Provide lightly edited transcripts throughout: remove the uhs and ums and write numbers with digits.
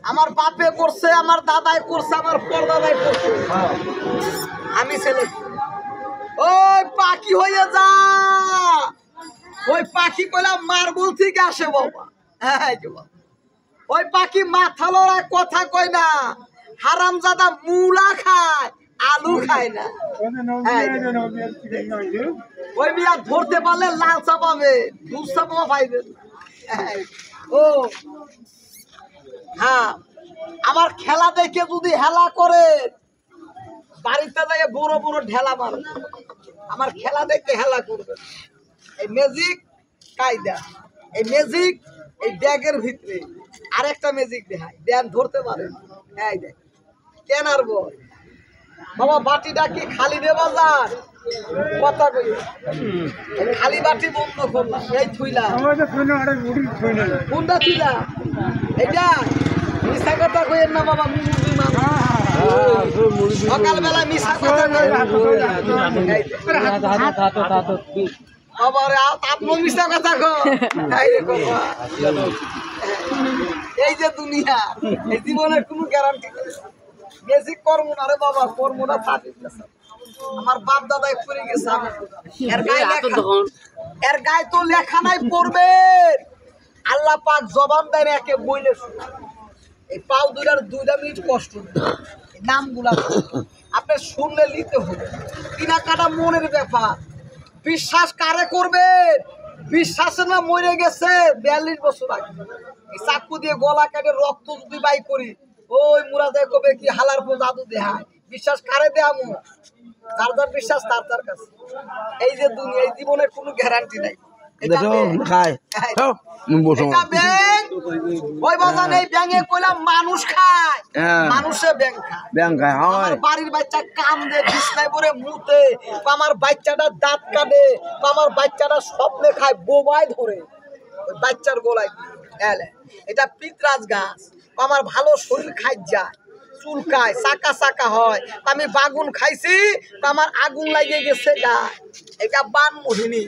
আমার বাপে করছে, আমার দাদাই করছে, আমার পরদাদাই করছে, আমি ছেলে। ওই পাখি হয়ে যা, ওই পাখি কইলা মার্বল থেকে আসে বাবা। হ্যাঁ ওই পাখি মাথা লড়ায় কথা কয় না, হারামজাদা মূলা খায়, আলু খায় না। ওই মিয়া ধরতে পারলে লাল চা পাবে, দুধ চা পাইবে। ও হ্যাঁ, আমার খেলা দেখে যদি হেলা করে বাড়িতে যাই বড় বড় ঢেলা মার, আমার খেলা দেখে হেলা করবে। এই ম্যাজিক কায়দা, এই ম্যাজিক এই ব্যাগের ভিতরে আরেকটা ম্যাজিক দেখায়, দেন ধরতে পারে। এই দেখ কেন আর বল বাবা, বাটিটা কি খালি দেবা যান কথা কই, খালি বাটি বন্ধ করলাম, এই থুইলা কোনটা থুইলা, এইটা মিশা কথা কইেন না বাবা, মুরগি মাছ সকালবেলা মিশা কথা আবার আপনি মিশা কথা কো। এই যে দুনিয়া, এই জীবনের কোনো গ্যারান্টি নেই। বেশি কর্ম না রে বাবা, কর্মটা থাকে। আমার বাপ দাদাই করে গেছে, এর গায়ে তো লেখা নাই পড়বে। আল্লাহ পাক জবান দেয় একে বইলে শোনা। এই পাও দুইটা মিনিট কষ্ট, নামগুলা আপনি শুনলে নিতে হবে। কিনা কাটা মনের ব্যাপার, বিশ্বাস কারে করবে? বিশ্বাসে না মরে গেছে 42 বছর আগে। এই চাকু দিয়ে গলা কেটে রক্ত যদি বাই করি, ওই মুরাদে কবে কি হালার পর জাদু দেহায়। বিশ্বাস কারে দেয়ামু? যার যার বিশ্বাস তার তার কাছে। এই যে দুনিয়া, এই জীবনের কোনো গ্যারান্টি নাই। মানুষ খায়, মানুষে ব্যাং খায়। আমার বাড়ির বাচ্চা কান্দে, বিছনায় পরে মুতে, আমার বাচ্চাটা দাঁত কাটে, আমার বাচ্চাটা স্বপ্নে খায়, বোবায় ধরে ওই বাচ্চার গোলায়। এটা পিতরাজ গাছ, আমার ভালো শরীর খাই যায়, চুলকায়, চাকা চাকা হয়। আমি বাগুন খাইছি, আমার আগুন লাগিয়ে গেছে গায়ে। এটা বান মোহিনী।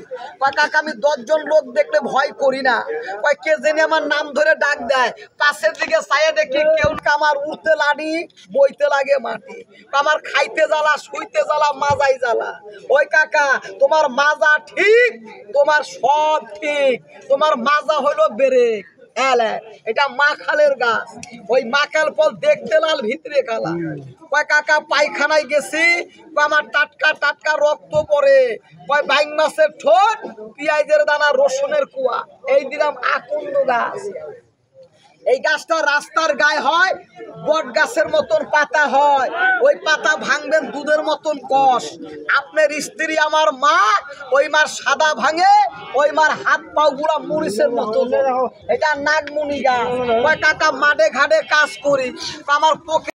কাকা আমি 10 জন লোক দেখলে ভয় করি না। কয় কে জানি আমার নাম ধরে ডাক দেয়, পাশের দিকে চাইয়ে দেখি কেউ আমার উঠতে লাড়ি, বইতে লাগে মাটি। আমার খাইতে জ্বালা, শুইতে জ্বালা, মাজাই জ্বালা। ওই কাকা তোমার মাজা ঠিক, তোমার সব ঠিক, তোমার মাজা হলো বেরেক। এটা মাখালের গাছ, ওই মাখাল ফল দেখতে লাল, ভিতরে কালা। কয় কাকা পায়খানায় গেছি, আমার টাটকা টাটকা রক্ত পড়ে। কয় বাইং মাছের ঠোঁট, পেঁয়াজের দানা, রসুনের কুয়া। এই দিলাম আকন্দ গাছ। এই গাছটা রাস্তার গায়ে হয়, বট গাছের মতন পাতা হয়। ওই পাতা ভাঙবেন দুধের মতন কষ। আপনার স্ত্রী আমার মা, ওই মার সাদা ভাঙে, ওই মার হাত পাও গুলা মরিচের মতন। এটা নাগমণি গাছ। ওই কাকা মাঠে ঘাটে কাজ করি, আমার পক্ষে